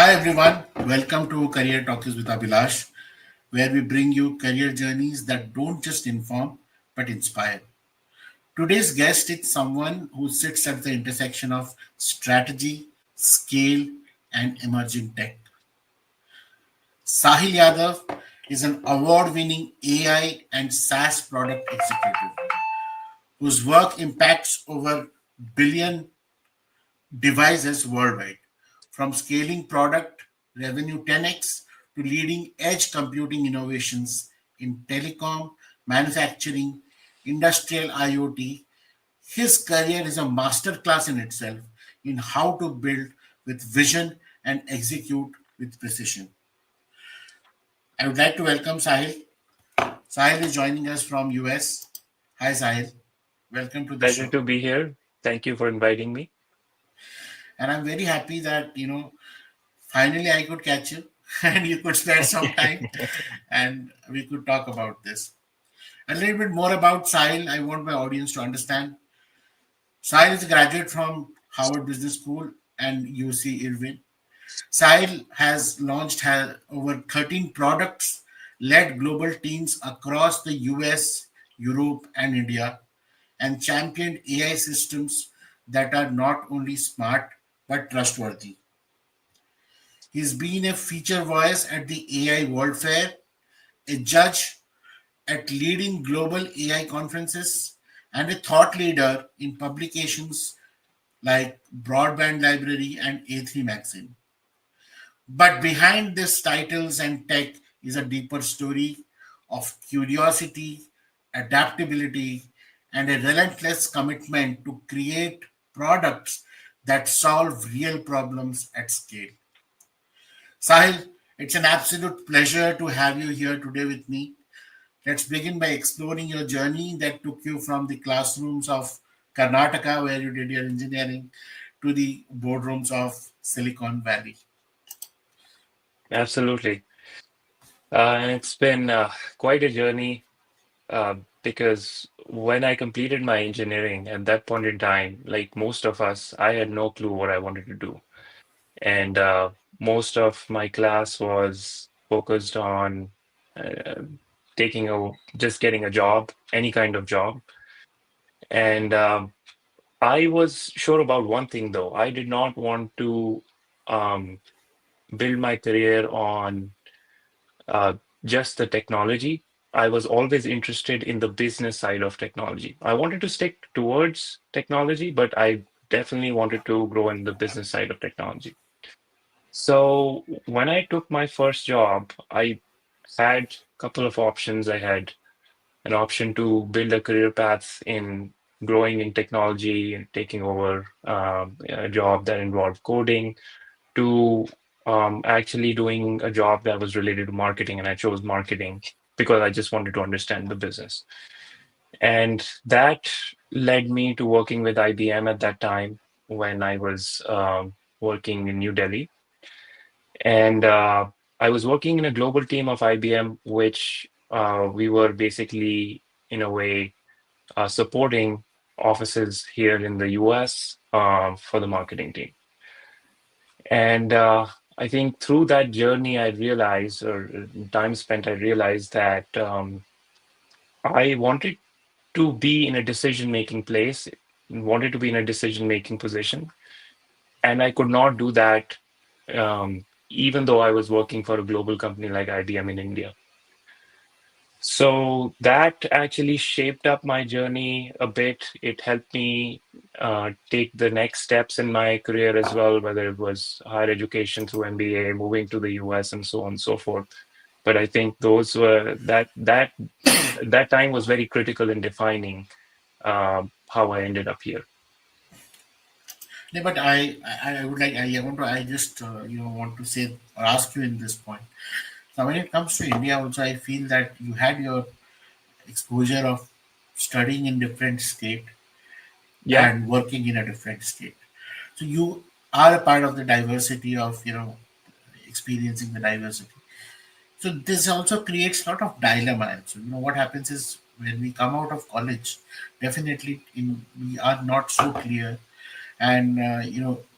Hi everyone, welcome to Career Talkies with Abhilash, where we bring you career journeys that don't just inform but inspire. Today's guest is someone who sits at the intersection of strategy, scale, and emerging tech. Sahil Yadav is an award winning AI and SaaS product executive whose work impacts over billion devices worldwide, from scaling product revenue 10x to leading edge computing innovations in telecom, manufacturing, industrial IoT. His career is a masterclass in itself in how to build with vision and execute with precision. I would like to welcome Sahil. Sahil is joining us from US. Hi Sahil, welcome to the Pleasure show. to be here. Thank you for inviting me. And I'm very happy that finally I could catch you and you could spare some time and we could talk about this. A little bit more about Sahil. I want my audience to understand. Sahil is a graduate from Harvard Business School and UC Irvine. Sahil has launched over 13 products, led global teams across the US, Europe, and India, and championed AI systems that are not only smart but trustworthy. He's been a feature voice at the AI World Fair, a judge at leading global AI conferences, and a thought leader in publications like Broadband Library and A3 Magazine. But behind these titles and tech is a deeper story of curiosity, adaptability, and a relentless commitment to create products that solve real problems at scale. Sahil, it's an absolute pleasure to have you here today with me. Let's begin by exploring your journey that took you from the classrooms of Karnataka, where you did your engineering, to the boardrooms of Silicon Valley. Absolutely. And it's been quite a journey because when I completed my engineering at that point in time, like most of us, I had no clue what I wanted to do. And most of my class was focused on uh, just getting a job, any kind of job. And I was sure about one thing though. I did not want to um, build my career on uh, just the technology. I was always interested in the business side of technology. I wanted to stick towards technology, but I definitely wanted to grow in the business side of technology. So when I took my first job, I had a couple of options. I had an option to build a career path in growing in technology and taking over a job that involved coding to actually doing a job that was related to marketing, and I chose marketing because I just wanted to understand the business. And that led me to working with IBM at that time when I was working in New Delhi. And I was working in a global team of IBM, which we were basically, in a way, supporting offices here in the US for the marketing team. And I think through that journey, I realized, or time spent, I realized that I wanted to be in a decision-making place, wanted to be in a decision-making position, and I could not do that even though I was working for a global company like IBM in India. So that actually shaped up my journey a bit. It helped me take the next steps in my career as well, whether it was higher education through MBA, moving to the US, and so on and so forth. But I think those were that time was very critical in defining how I ended up here. No, but I would like, I want to, I just, want to say or ask you in this point. Now, when it comes to India, also, I feel that you had your exposure of studying in different state Yeah, and working in a different state. So you are a part of the diversity of, experiencing the diversity. So this also creates a lot of dilemma. So what happens is when we come out of college, definitely we are not so clear, and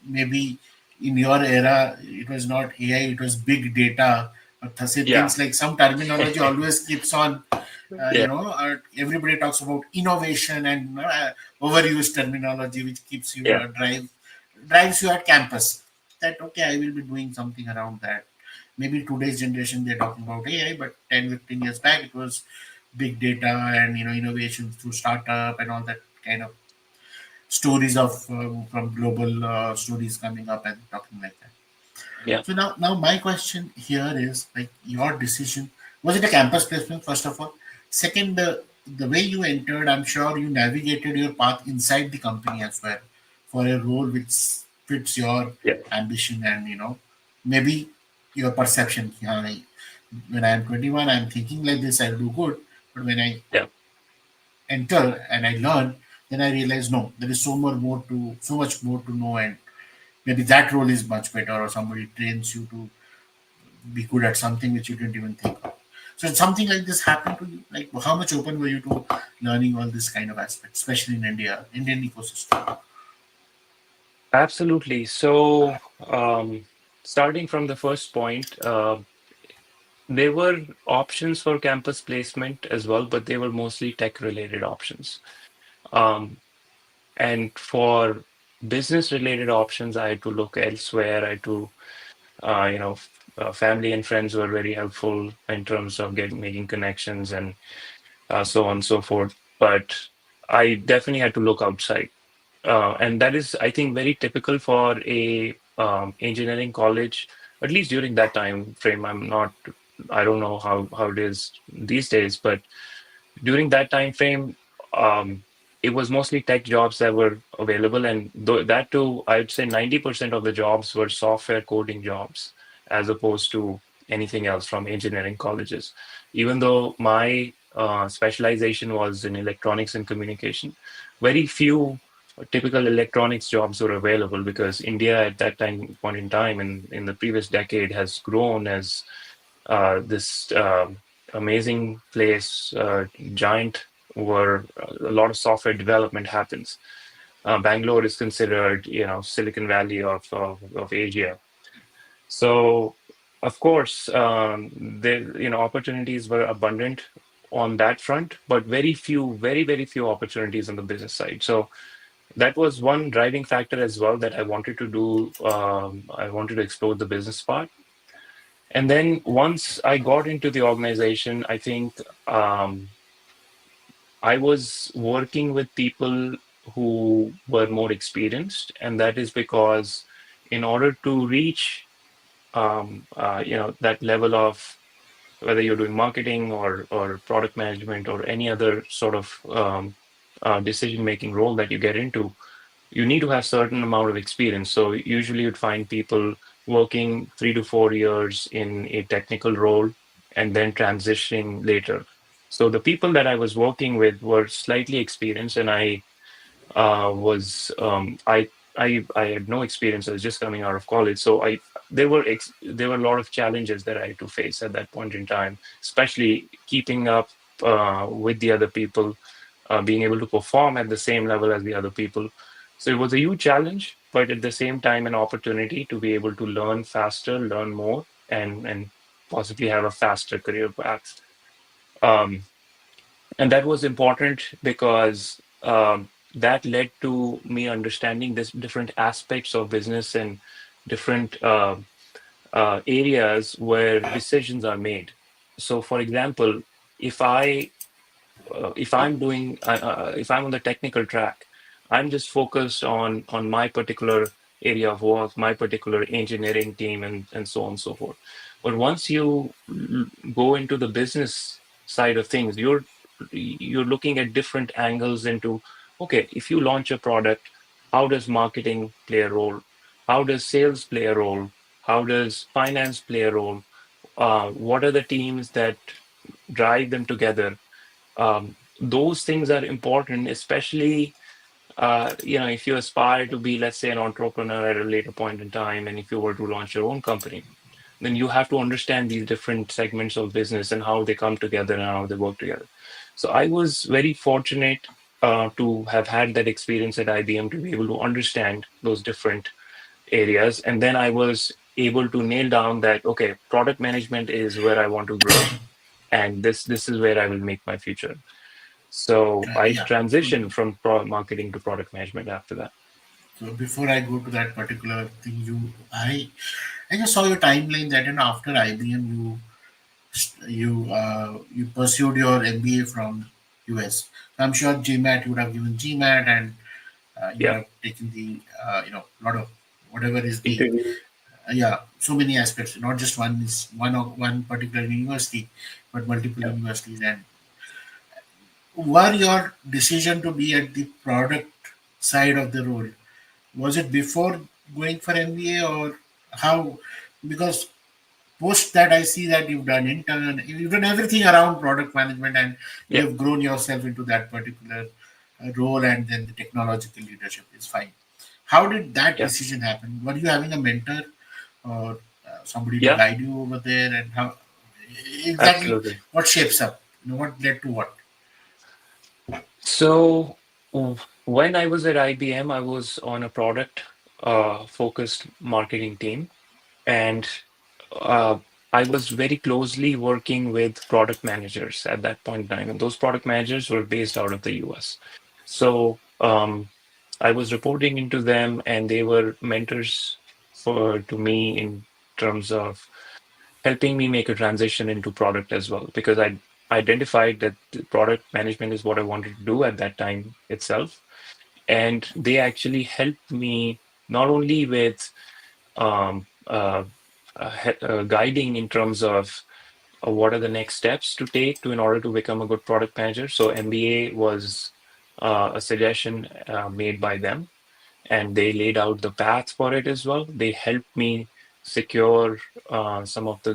maybe in your era, it was not AI, it was big data. But Yeah. things like some terminology always keeps on, Yeah. everybody talks about innovation and overused terminology, which keeps you Yeah. drives you at campus. That okay, I will be doing something around that. Maybe today's generation they're talking about AI, but 10, 15 years back it was big data and innovation through startup and all that kind of stories of from global stories coming up and talking like that. Yeah. So now my question here is like your decision, was it a campus placement first of all? Second, the way you entered, I'm sure you navigated your path inside the company as well for a role which fits your Yeah. ambition and maybe your perception. When I'm 21, I'm thinking like this, I'll do good, but when I Yeah. enter and I learn, then I realize no, there is so much more to know, and maybe that role is much better, or somebody trains you to be good at something which you didn't even think of. So something like this happened to you. Like how much open were you to learning all this kind of aspects, especially in India, Indian ecosystem? Absolutely. So, starting from the first point, there were options for campus placement as well, but they were mostly tech-related options. Um, and for business-related options, I had to look elsewhere. I had to, family and friends were very helpful in terms of making connections and so on and so forth. But I definitely had to look outside. And that is, I think, very typical for a engineering college, at least during that time frame. I don't know how it is these days, but during that time frame, um, it was mostly tech jobs that were available, and that too, I'd say 90% of the jobs were software coding jobs, as opposed to anything else from engineering colleges. Even though my specialization was in electronics and communication, very few typical electronics jobs were available because India at that time point in time in the previous decade has grown as this amazing place, giant, where a lot of software development happens. Bangalore is considered, Silicon Valley of Asia. So, of course, opportunities were abundant on that front, but very few, very, very few opportunities on the business side. So that was one driving factor as well that I wanted to do. I wanted to explore the business part. And then once I got into the organization, I think I was working with people who were more experienced, and that is because in order to reach that level of whether you're doing marketing or product management or any other sort of decision making role that you get into, you need to have certain amount of experience. So usually you'd find people working 3 to 4 years in a technical role and then transitioning later. So the people that I was working with were slightly experienced, and I was I had no experience. I was just coming out of college, so there were a lot of challenges that I had to face at that point in time, especially keeping up with the other people, being able to perform at the same level as the other people. So it was a huge challenge, but at the same time, an opportunity to be able to learn faster, learn more, and possibly have a faster career path. Um, and that was important because that led to me understanding this different aspects of business and different areas where decisions are made. So, for example, if I if I'm on the technical track, I'm just focused on my particular area of work, my particular engineering team, and so on and so forth. But once you go into the business side of things, you're looking at different angles into, okay, if you launch a product, how does marketing play a role? How does sales play a role? How does finance play a role? What are the teams that drive them together? Those things are important, especially if you aspire to be, let's say, an entrepreneur at a later point in time, and if you were to launch your own company, then you have to understand these different segments of business and how they come together and how they work together. So I was very fortunate to have had that experience at IBM to be able to understand those different areas, and then I was able to nail down that okay, product management is where I want to grow, and this is where I will make my future. So I Yeah. So, transitioned from marketing to product management after that. so before I go to that particular thing, I just saw your timeline that after IBM you pursued your MBA from US. So I'm sure GMAT you would have given GMAT, and you would Yeah, have taken the lot of whatever is the interview. yeah, so many aspects, not just one particular university, but multiple Yeah, universities. And were your decision to be at the product side of the role, was it before going for MBA, or how? Because post that I see that you've done everything around product management, and yeah, you've grown yourself into that particular role, and then the technological leadership is fine. How did that yeah, decision happen? Were you having a mentor, or somebody to yeah, guide you over there, and how exactly absolutely. what shapes up? What led to what? So when I was at IBM, I was on a product focused marketing team, and uh, I was very closely working with product managers at that point in time, and those product managers were based out of the US. So I was reporting into them, and they were mentors for to me in terms of helping me make a transition into product as well, because I identified that the product management is what I wanted to do at that time itself, and they actually helped me not only with guiding in terms of what are the next steps to take to in order to become a good product manager. So MBA was a suggestion made by them, and they laid out the path for it as well. They helped me secure some of the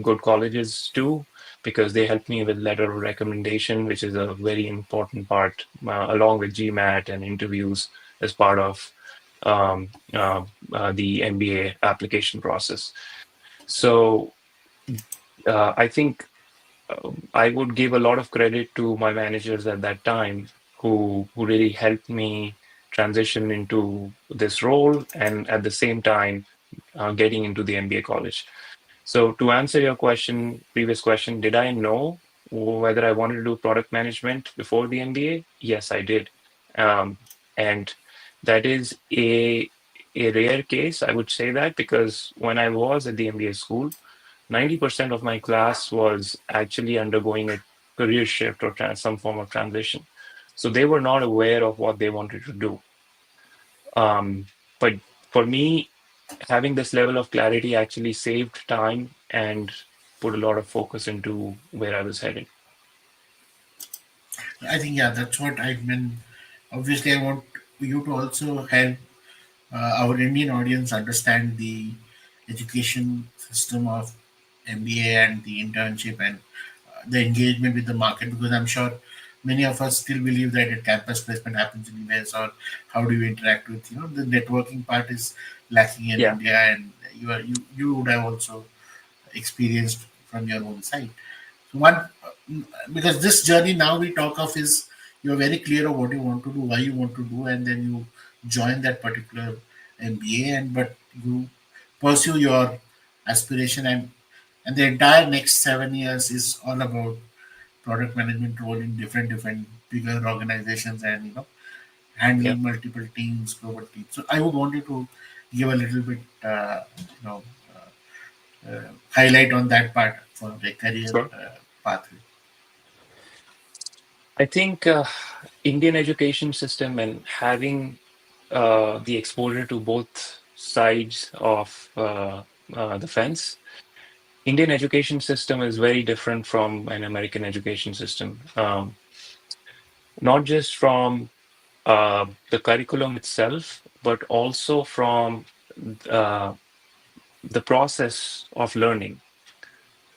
good colleges too, because they helped me with letter of recommendation, which is a very important part, along with GMAT and interviews as part of the MBA application process. So I think I would give a lot of credit to my managers at that time who really helped me transition into this role and at the same time getting into the MBA college. So to answer your question, previous question, did I know whether I wanted to do product management before the MBA? Yes, I did. Um, and that is a rare case, I would say that, because when I was at the MBA school, 90% of my class was actually undergoing a career shift or some form of transition. So they were not aware of what they wanted to do. Um, but for me, having this level of clarity actually saved time and put a lot of focus into where I was headed. I think yeah, that's what I mean. Obviously, I want you to also help our Indian audience understand the education system of MBA and the internship, and the engagement with the market, because I'm sure many of us still believe that a campus placement happens in US, or how do you interact with the networking part is lacking in Yeah, India, and you would have also experienced from your own side. So one, because this journey now we talk of is you're very clear of what you want to do, why you want to do, and then you join that particular MBA, and but you pursue your aspiration, and the entire next 7 years is all about product management role in different bigger organizations, and yeah, handling multiple teams, global teams. So I would want you to give a little bit highlight on that part for the career sure. pathway. I think Indian education system and having the exposure to both sides of the fence. Indian education system is very different from an American education system, not just from the curriculum itself, but also from uh, the process of learning.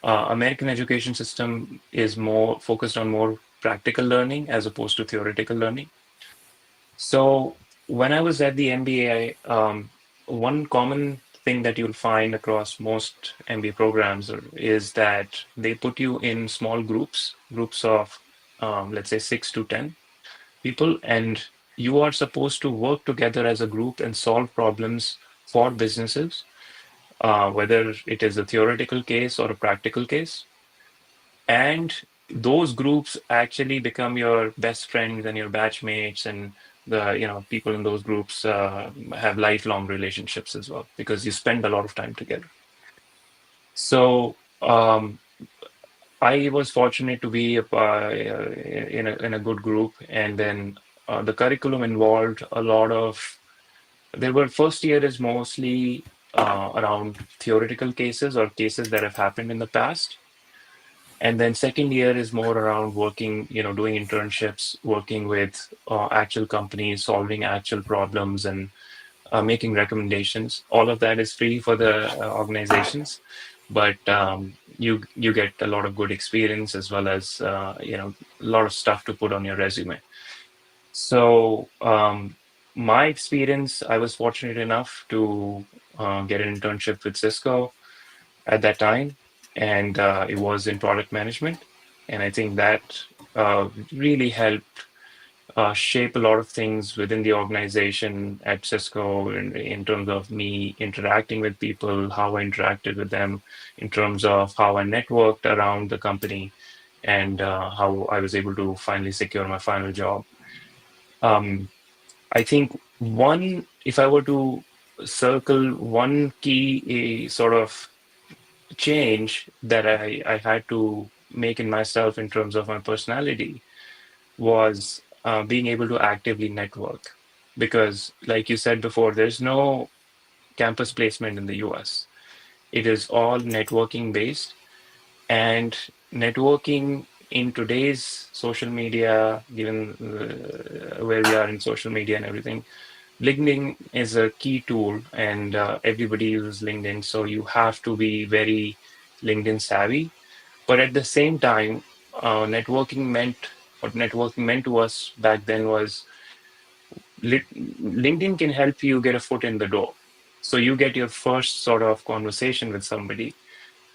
American education system is more focused on more practical learning as opposed to theoretical learning. So when I was at the MBA, one common thing that you'll find across most MBA programs is that they put you in small groups of let's say 6 to 10 people, and you are supposed to work together as a group and solve problems for businesses, whether it is a theoretical case or a practical case. And those groups actually become your best friends and your batchmates, and people in those groups have lifelong relationships as well because you spend a lot of time together. So I was fortunate to be in a good group, and then the curriculum involved a lot of. There were first year is mostly around theoretical cases or cases that have happened in the past. And then second year is more around working, doing internships, working with actual companies, solving actual problems, and making recommendations. All of that is free for the organizations, but you get a lot of good experience as well as a lot of stuff to put on your resume. So my experience, I was fortunate enough to get an internship with Cisco at that time, and it was in product management. And I think that really helped shape a lot of things within the organization at Cisco in terms of me interacting with people, how I interacted with them, in terms of how I networked around the company, and how I was able to finally secure my final job. Um, I think if I were to circle one key sort of change that I had to make in myself in terms of my personality was being able to actively network. Because, like you said before, there's no campus placement in the US. It is all networking based. And networking in today's social media, given where we are in social media and everything, LinkedIn is a key tool, and everybody uses LinkedIn. So you have to be very LinkedIn savvy. But at the same time, what networking meant to us back then was LinkedIn can help you get a foot in the door. So you get your first sort of conversation with somebody,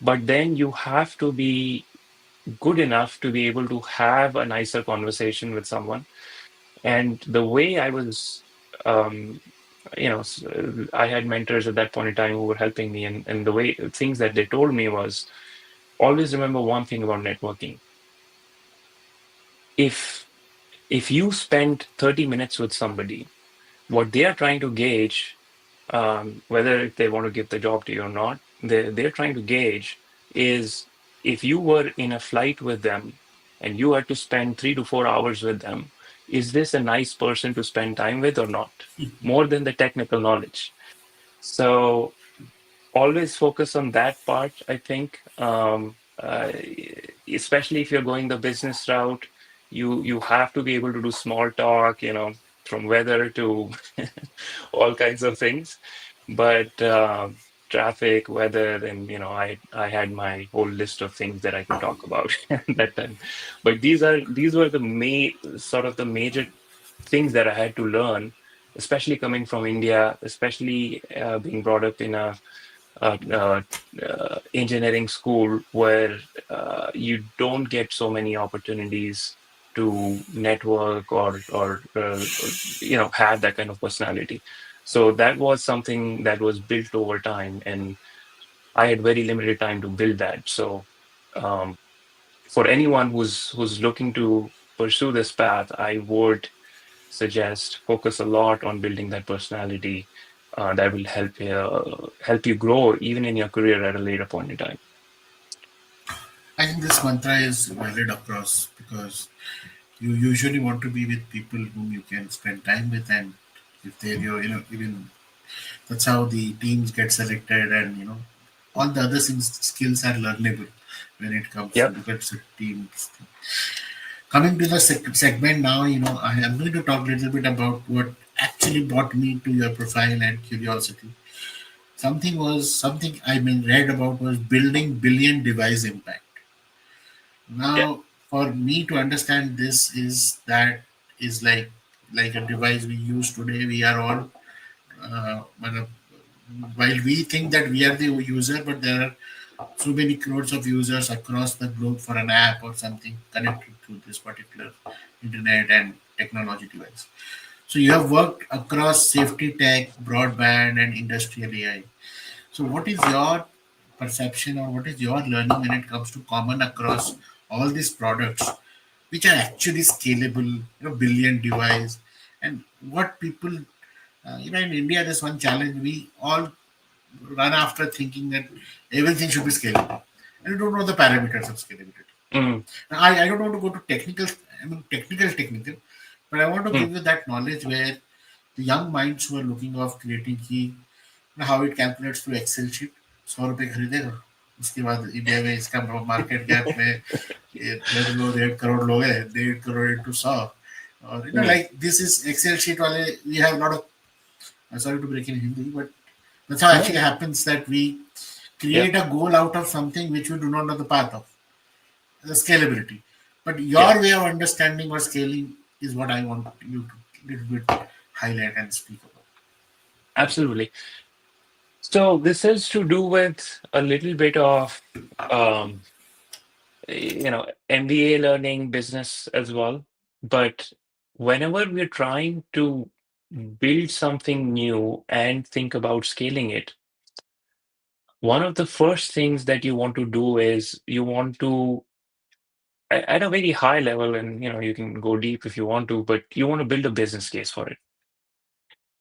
but then you have to be good enough to be able to have a nicer conversation with someone. And the way I was, um, I had mentors at that point in time who were helping me, and the way things that they told me was always remember one thing about networking. If if you spend 30 minutes with somebody, what they are trying to gauge, whether if they want to give the job to you or not, they're trying to gauge is if you were in a flight with them and you had to spend 3 to 4 hours with them, is this a nice person to spend time with or not? More than the technical knowledge. So always focus on that part, I think. Especially if you're going the business route, you have to be able to do small talk, from weather to all kinds of things. But traffic, weather, and I had my whole list of things that I could talk about at that time. But these were the major things that I had to learn, especially coming from India, especially being brought up in a engineering school where you don't get so many opportunities to network or have that kind of personality. So that was something that was built over time, and I had very limited time to build that. So um, for anyone who's looking to pursue this path, I would suggest focus a lot on building that personality that will help you grow even in your career at a later point in time. I think this mantra is valid across because you usually want to be with people whom you can spend time with, and if they're your, even that's how the teams get selected, and all the other things, skills are learnable when it comes to Yep. because it's a teams. Coming to the segment now, I am going to talk a little bit about what actually brought me to your profile and curiosity. Something I mean read about was building billion device impact. Yeah. Now, for me to understand this is that is like a device we use today. We are all while we think that we are the user, but there are so many crores of users across the globe for an app or something connected to this particular internet and technology device. So you have worked across safety tech, broadband, and industrial AI. So what is your perception or what is your learning when it comes to common across all these products, which are actually scalable, billion device, and what people, in India, there's one challenge we all run after thinking that everything should be scalable, and we don't know the parameters of scalability. Mm, I don't want to go to technical, technical, but I want to mm. give you that knowledge where the young minds who are looking of creating key, how it calculates through Excel sheet, 100 रुपये खरीदेगा, उसके बाद India में इसका market gap में 1.5 करोड़ लोग हैं, 1.5 crore into 100, और Mm. like this is Excel sheet वाले, we have a lot of, I'm sorry to break in Hindi, but that's how No, actually no. happens that we Yeah, create a goal out of something which we do not know the path of, the scalability. But yeah, your way of understanding or scaling is what I want you to little bit highlight and speak about. absolutely. So this is to do with a little bit of um, MBA learning business as well. But whenever we're trying to build something new and think about scaling it, one of the first things that you want to do is you want to, at a very high level, and you can go deep if you want to, but you want to build a business case for it.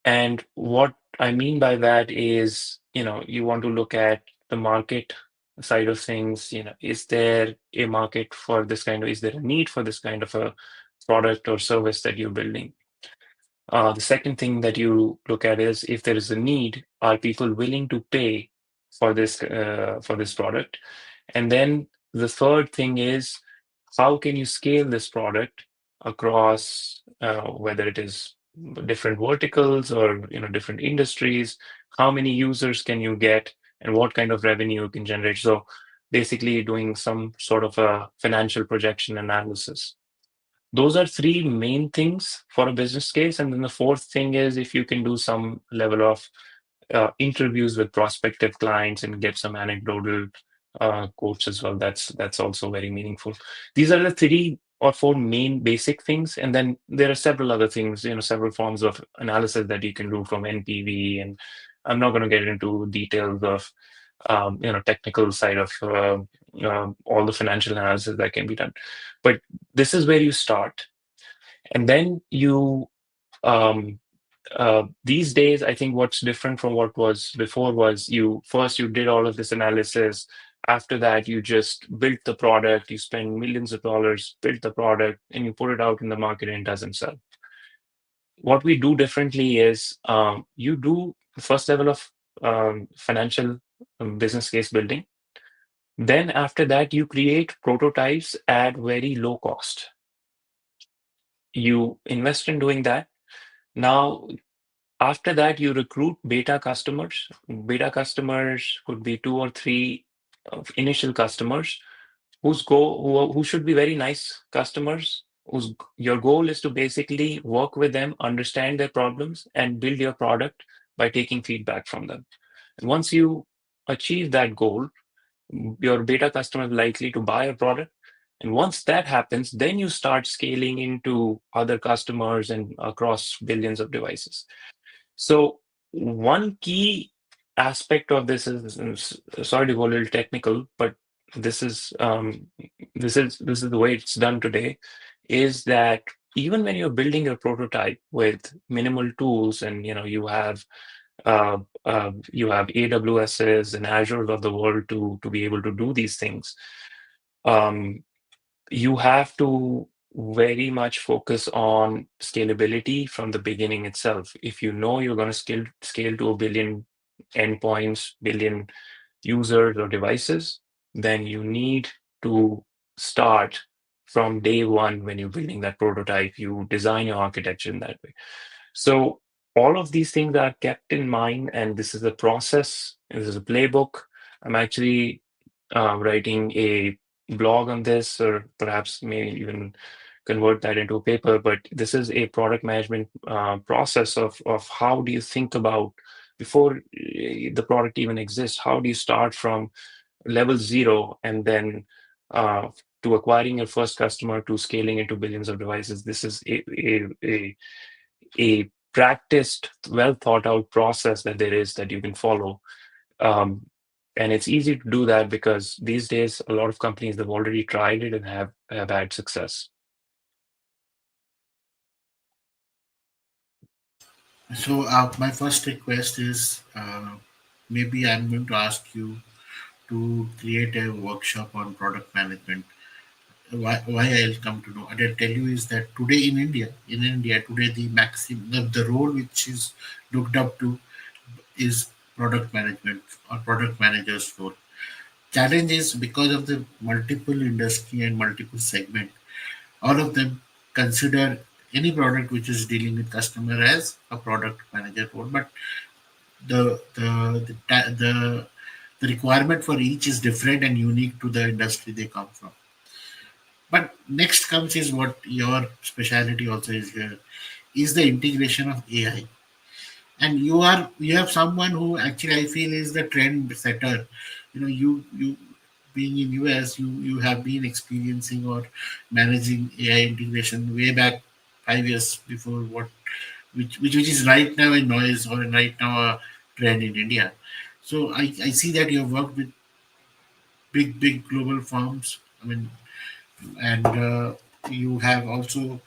And what I mean by that is, you want to look at the market side of things. Is there a market for this is there a need for this kind of a product or service that you're building? The second thing that you look at is if there is a need, are people willing to pay for this product? And then the third thing is how can you scale this product across whether it is different verticals or different industries? How many users can you get, and what kind of revenue you can generate? So basically, doing some sort of a financial projection analysis. Those are three main things for a business case. And then the fourth thing is if you can do some level of interviews with prospective clients and get some anecdotal quotes as well. That's also very meaningful. These are the three or four main basic things, and then there are several other things, several forms of analysis that you can do from NPV, and I'm not going to get into details of technical side of all the financial analysis that can be done. But this is where you start, and then you um, these days, I think what's different from what was before was you did all of this analysis. After that, you just built the product, you spend millions of dollars, built the product, and you put it out in the market and it doesn't sell. What we do differently is you do the first level of financial business case building. Then after that, you create prototypes at very low cost. You invest in doing that. Now, after that, you recruit beta customers. Beta customers could be two or three initial customers who should be very nice customers. Your goal is to basically work with them, understand their problems, and build your product by taking feedback from them. And once you achieve that goal, your beta customer is likely to buy a product. And once that happens, then you start scaling into other customers and across billions of devices. So one key aspect of this is, and sorry to go a little technical, but this is this is the way it's done today, is that even when you're building your prototype with minimal tools, and you have AWSs and Azure of the world to be able to do these things, um, you have to very much focus on scalability from the beginning itself. If you know you're going to scale to a billion endpoints, billion users or devices, then you need to start from day one when you're building that prototype. You design your architecture in that way. So all of these things are kept in mind, and this is a process. This is a playbook. I'm actually writing a blog on this, or perhaps may even convert that into a paper. But this is a product management process of how do you think about before the product even exists. How do you start from level zero and then uh, to acquiring your first customer to scaling into billions of devices? This is a practiced, well thought out process that there is that you can follow. Um, and it's easy to do that because these days a lot of companies have already tried it and have had success. So my first request is maybe I'm going to ask you to create a workshop on product management. Why I'll come to know, and I'll tell you is that today in India today the maximum the role which is looked up to is product management or product manager's role. Challenge is because of the multiple industry and multiple segment, all of them consider any product which is dealing with customer as a product manager role, but the requirement for each is different and unique to the industry they come from. But next comes is what your specialty also is here, is the integration of AI. And you have someone who actually I feel is the trend setter. You being in US, you have been experiencing or managing AI integration way back 5 years before what which is right now a noise or right now a trend in India. So I see that you have worked with big global firms. I mean, and you have also,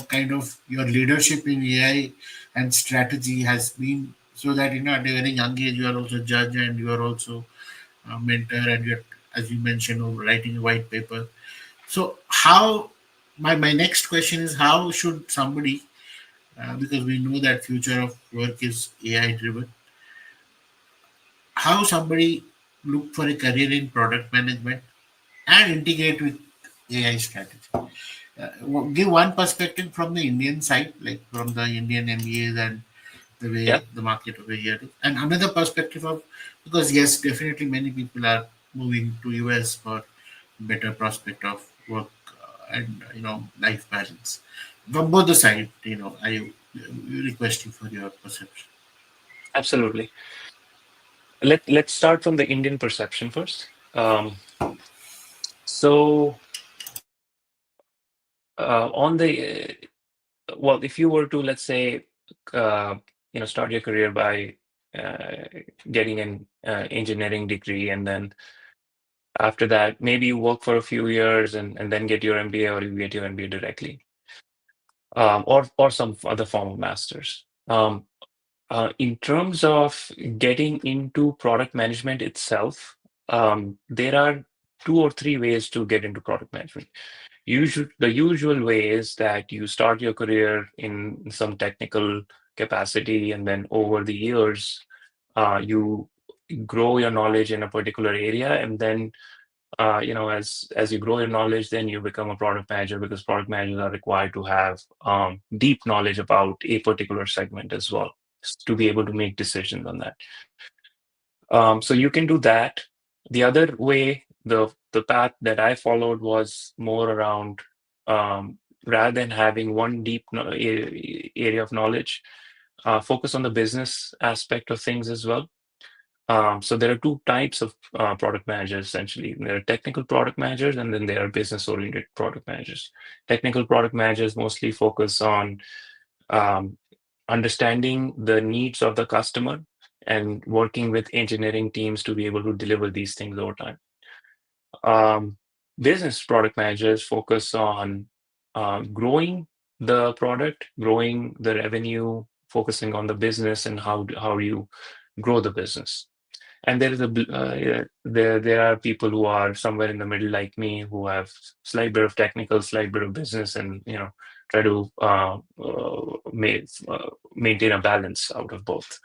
kind of your leadership in AI and strategy has been so that at a very young age you are also judge and you are also a mentor and you're, as you mentioned, writing a white paper. So how my next question is how should somebody, because we know that future of work is AI driven, how somebody look for a career in product management and integrate with AI strategy. Give one perspective from the Indian side, like from the Indian MBAs and the Yeah, way the market over here is, and another perspective of, because yes, definitely many people are moving to US for better prospect of work and life balance. From both the side, I request you for your perception. absolutely. Let's start from the Indian perception first. So on the well, if you were to, let's say, uh, start your career by uh, getting an engineering degree, and then after that, maybe you work for a few years and then get your MBA, or you get your MBA directly, or some other form of master's. In terms of getting into product management itself, there are two or three ways to get into product management. The usual way is that you start your career in some technical capacity, and then over the years, you grow your knowledge in a particular area, and then as you grow your knowledge, then you become a product manager because product managers are required to have deep knowledge about a particular segment as well to be able to make decisions on that. So you can do that. The other way, the path that I followed was more around, rather than having one deep area of knowledge, focus on the business aspect of things as well. So there are two types of product managers essentially. There are technical product managers, and then there are business-oriented product managers. Technical product managers mostly focus on um, understanding the needs of the customer and working with engineering teams to be able to deliver these things over time. Um, Business product managers focus on growing the product, growing the revenue, focusing on the business and how you grow the business. And there is yeah, there are people who are somewhere in the middle like me who have slight bit of technical, slight bit of business, and try to maintain a balance out of both.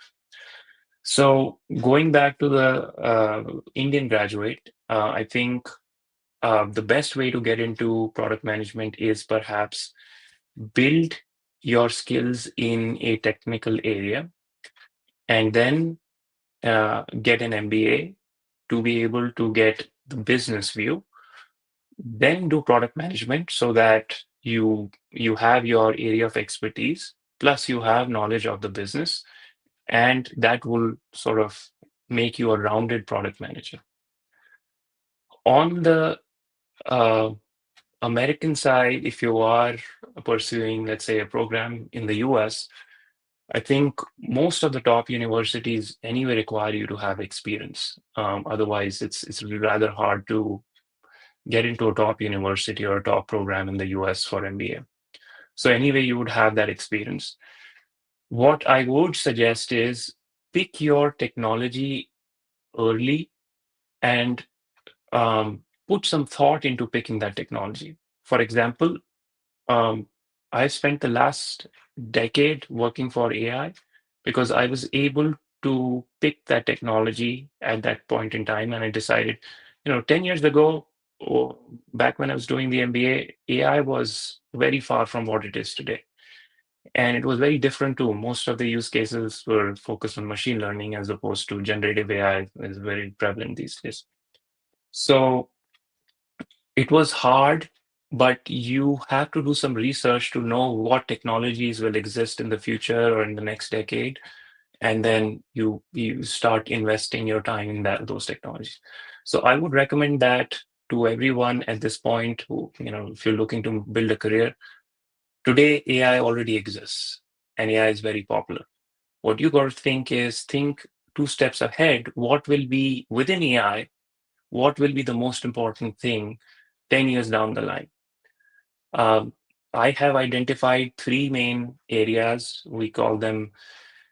So going back to the Indian graduate, I think the best way to get into product management is perhaps build your skills in a technical area and then get an MBA to be able to get the business view, then do product management so that you have your area of expertise, plus you have knowledge of the business, and that will sort of make you a rounded product manager. On the uh, American side, if you are pursuing, let's say, a program in the US, I think most of the top universities anyway require you to have experience. Otherwise, it's rather hard to get into a top university or a top program in the US for MBA. So anyway, you would have that experience. What I would suggest is pick your technology early and put some thought into picking that technology. For example, um, I spent the last decade working for AI because I was able to pick that technology at that point in time. And I decided, 10 years ago, or back when I was doing the MBA, AI was very far from what it is today. And it was very different too. Most of the use cases were focused on machine learning as opposed to generative AI is very prevalent these days. So it was hard, but you have to do some research to know what technologies will exist in the future or in the next decade, and then you start investing your time in those technologies. So I would recommend that to everyone at this point who, if you're looking to build a career, today AI already exists and AI is very popular. What you got to think two steps ahead. What will be within AI? What will be the most important thing 10 years down the line? Um, I have identified three main areas. We call them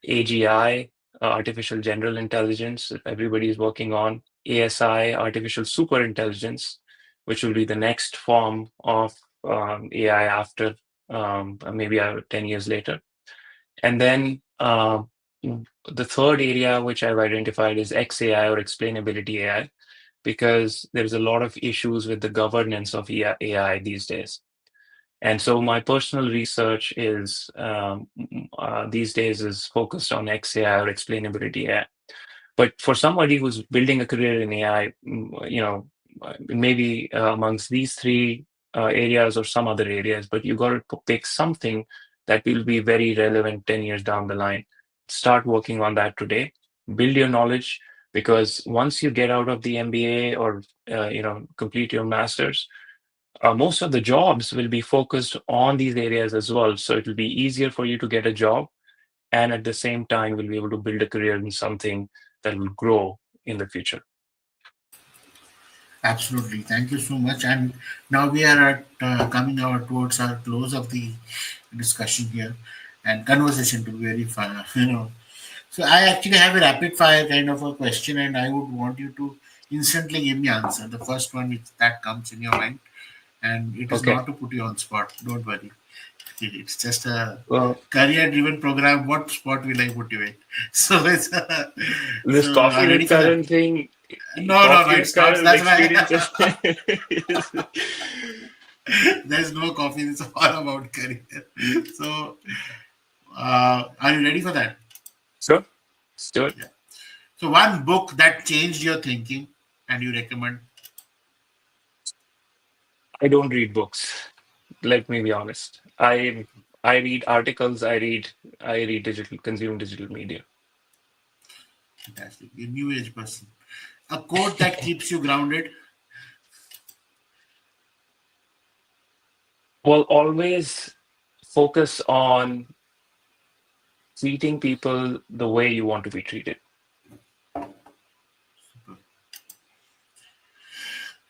AGI, artificial general intelligence, that everybody is working on, ASI, artificial super intelligence, which will be the next form of AI after maybe 10 years later. And then the third area which I've identified is XAI or explainability AI, because there's a lot of issues with the governance of AI these days. And so my personal research is these days is focused on XAI or explainability AI. But for somebody who's building a career in AI, maybe amongst these three areas or some other areas, but you got to pick something that will be very relevant 10 years down the line. Start working on that today. Build your knowledge, because once you get out of the MBA or complete your master's, most of the jobs will be focused on these areas as well. So it will be easier for you to get a job, and at the same time, you'll be able to build a career in something that will grow in the future. Absolutely. Thank you so much. And now we are at coming out towards our close of the discussion here and conversation to be very fun, So I actually have a rapid fire kind of a question, and I would want you to instantly give me answer. The first one that comes in your mind, and it is Okay. not to put you on spot. Don't worry. It's just a Well, career-driven program. What spot will I put you in? So it's this so are coffee you ready with for that? Karan thing, No, coffee with it's not. Karan That's why experience. there's no coffee. It's all about career. So are you ready for that? Sure, let's do it. Yeah. So one book that changed your thinking and you recommend. I don't read books. Let me be honest. I read articles. I read consume digital media. Fantastic. A new age person. A quote that keeps you grounded. Well, always focus on treating people the way you want to be treated.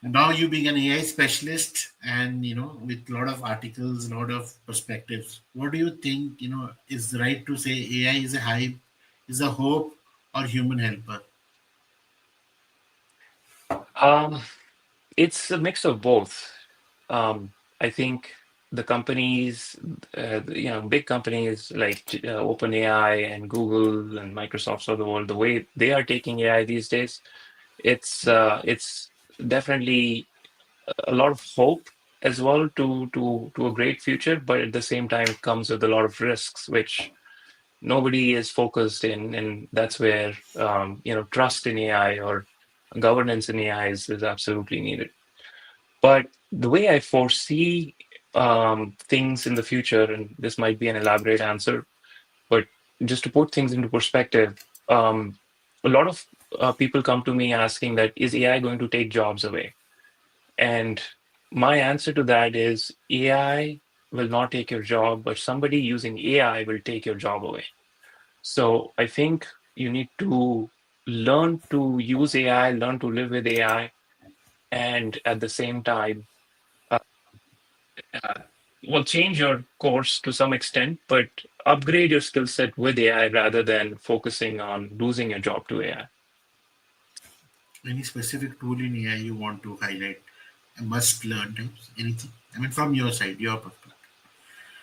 Now you being an AI specialist and with a lot of articles, a lot of perspectives. What do you think, is right to say AI is a hype, is a hope or human helper? Um, it's a mix of both. I think the companies, big companies like OpenAI and Google and Microsoft of the world, the way they are taking AI these days, it's definitely a lot of hope as well to a great future. But at the same time, it comes with a lot of risks, which nobody is focused in, and that's where trust in AI or governance in AI is absolutely needed. But the way I foresee things in the future, and this might be an elaborate answer, but just to put things into perspective, a lot of people come to me asking that is AI going to take jobs away? And my answer to that is AI will not take your job, but somebody using AI will take your job away. So I think you need to learn to use AI, learn to live with AI, and at the same time, uh, uh, well, change your course to some extent, but upgrade your skill set with AI rather than focusing on losing your job to AI. Any specific tool in AI you want to highlight? A must learn types? Anything? I mean, from your side, your perspective.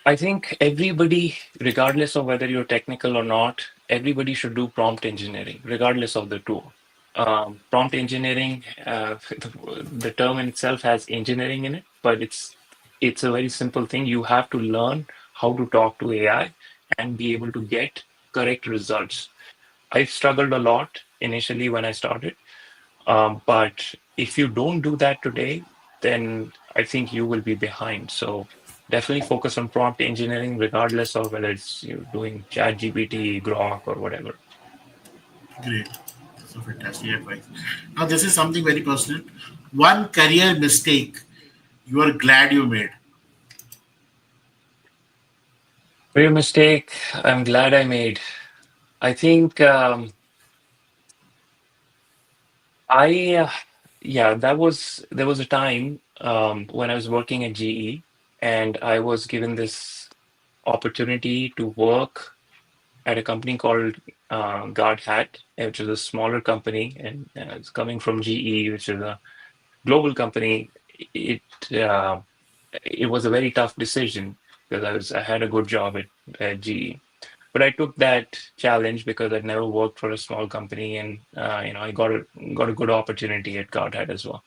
I think everybody, regardless of whether you're technical or not, everybody should do prompt engineering, regardless of the tool. Prompt engineering, the term in itself has engineering in it, but it's a very simple thing. You have to learn how to talk to AI and be able to get correct results. I struggled a lot initially when I started, but if you don't do that today, then I think you will be behind. So definitely focus on prompt engineering, regardless of whether it's you're doing Chat GPT, Grok, or whatever. Great. That's a fantastic advice. Now, this is something very personal. One career mistake you are glad you made. Real mistake, I'm glad I made. I think I, yeah, there was a time when I was working at GE and I was given this opportunity to work at a company called Guard Hat, which is a smaller company, and it's coming from GE, which is a global company. It uh, it was a very tough decision because I had a good job at GE, but I took that challenge because I'd never worked for a small company, and I got a good opportunity at Guard Hat as well.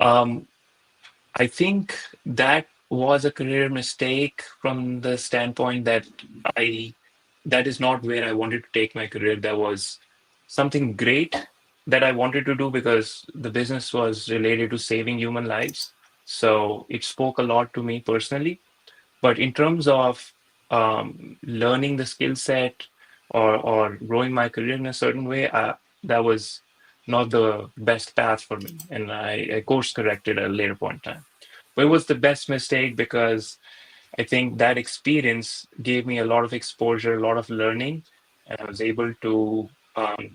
Um, I think that was a career mistake from the standpoint that I that is not where I wanted to take my career. There was something great that I wanted to do because the business was related to saving human lives. So it spoke a lot to me personally. But in terms of learning the skill set or growing my career in a certain way, that was not the best path for me. And I course corrected at a later point in time. But it was the best mistake because I think that experience gave me a lot of exposure, a lot of learning, and I was able to.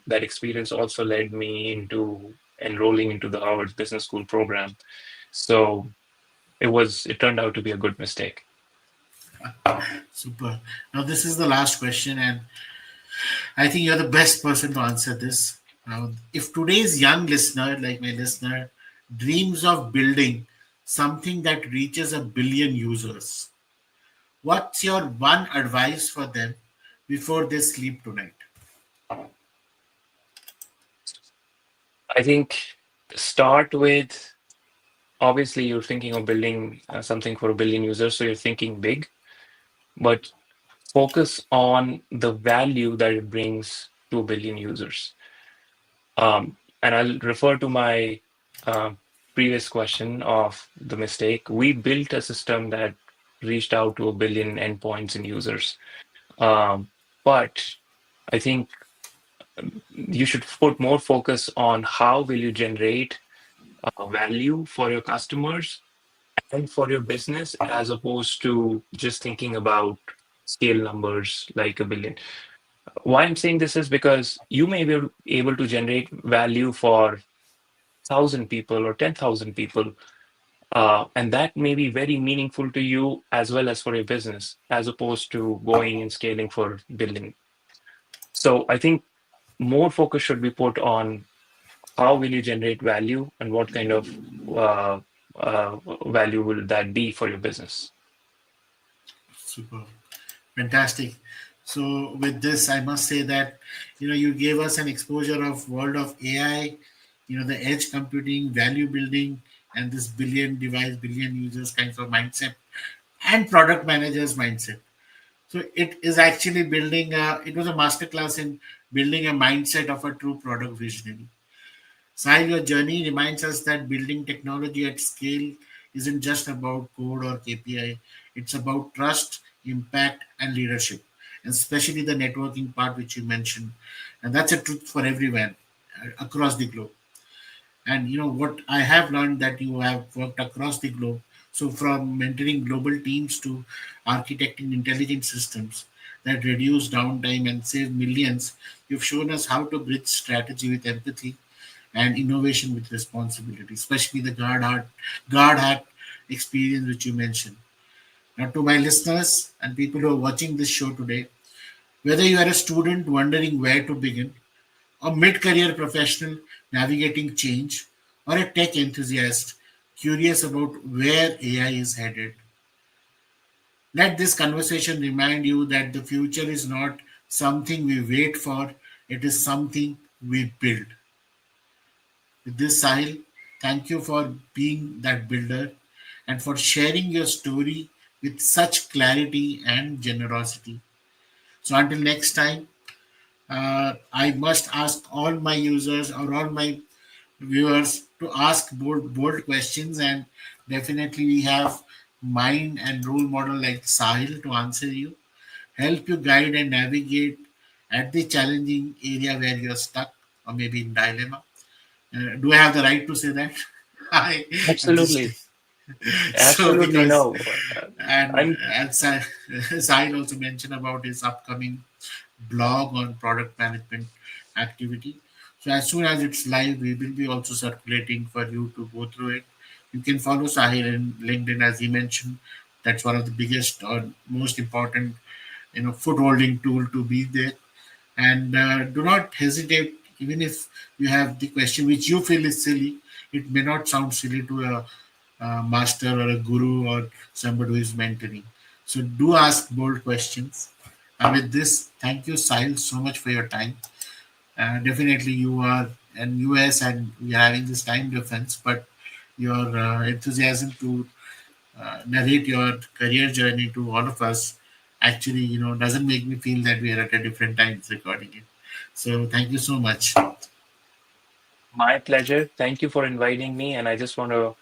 That experience also led me into enrolling into the Harvard Business School program. So it turned out to be a good mistake. Super. Now, this is the last question, and I think you're the best person to answer this. Now, if today's young listener, like my listener, dreams of building something that reaches a billion users, what's your one advice for them before they sleep tonight? I think start with obviously you're thinking of building something for a billion users, so you're thinking big, but focus on the value that it brings to a billion users. And I'll refer to my uh, previous question of the mistake. We built a system that reached out to a billion endpoints and users. Um, but I think you should put more focus on how will you generate value for your customers and for your business as opposed to just thinking about scale numbers like a billion. Why I'm saying this is because you may be able to generate value for 1,000 people or 10,000 people, and that may be very meaningful to you as well as for your business, as opposed to going and scaling for billion. So I think more focus should be put on how will you generate value and what kind of uh, uh, value will that be for your business. Super. Fantastic. So with this, I must say that you gave us an exposure of world of AI, the edge computing, value building, and this billion device, billion users kinds of mindset and product managers mindset. So it is actually building a. It was a masterclass in building a mindset of a true product visionary. Sahil, your journey reminds us that building technology at scale isn't just about code or KPI. It's about trust, impact, and leadership, and especially the networking part which you mentioned. And that's a truth for everyone across the globe. And what I have learned, that you have worked across the globe. So from mentoring global teams to architecting intelligent systems that reduce downtime and save millions, you've shown us how to bridge strategy with empathy and innovation with responsibility, especially the guard hat experience which you mentioned. Now, to my listeners and people who are watching this show today, whether you are a student wondering where to begin, a mid career professional navigating change, or a tech enthusiast curious about where AI is headed, let this conversation remind you that the future is not something we wait for, it is something we build. With this, Sahil, thank you for being that builder and for sharing your story with such clarity and generosity. So, until next time, I must ask all my users or all my viewers to ask bold questions, and definitely we have mind and role model like Sahil to answer you, help you guide and navigate at the challenging area where you're stuck or maybe in dilemma. Do I have the right to say that? I'm just Absolutely. so Absolutely because no. and I'm Sahil also mentioned about his upcoming blog on product management activity. So as soon as it's live, we will be also circulating for you to go through it. You can follow Sahil in LinkedIn, as he mentioned. That's one of the biggest or most important, footholding tool to be there. And do not hesitate, even if you have the question which you feel is silly. It may not sound silly to a master or a guru or somebody who is mentoring. So do ask bold questions. And with this, thank you, Sahil, so much for your time. Definitely, you are in US and we are having this time difference, but your enthusiasm to narrate your career journey to all of us actually, doesn't make me feel that we are at a different times recording it. So thank you so much. My pleasure. Thank you for inviting me. And I just want to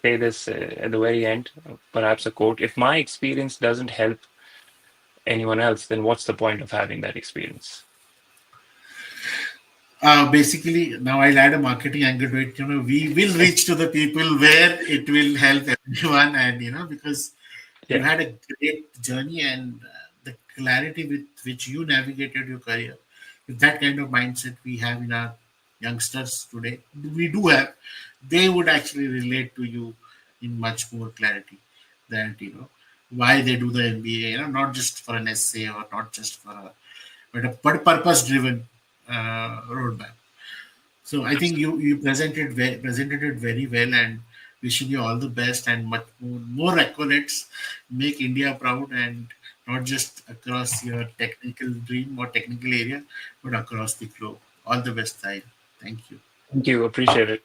say this at the very end, perhaps a quote. If my experience doesn't help anyone else, then what's the point of having that experience? Basically, now I'll add a marketing angle to it. We will reach to the people where it will help everyone, and because you Yeah. had a great journey and the clarity with which you navigated your career, with that kind of mindset we have in our youngsters today, we do have, they would actually relate to you in much more clarity that why they do the MBA, not just for an essay or not just for a but purpose driven roadmap. So I think you presented it very well, and wishing you all the best and much more accolades. Make India proud, and not just across your technical dream or technical area, but across the globe. All the best, Sahil. Thank you. Thank you. Appreciate it.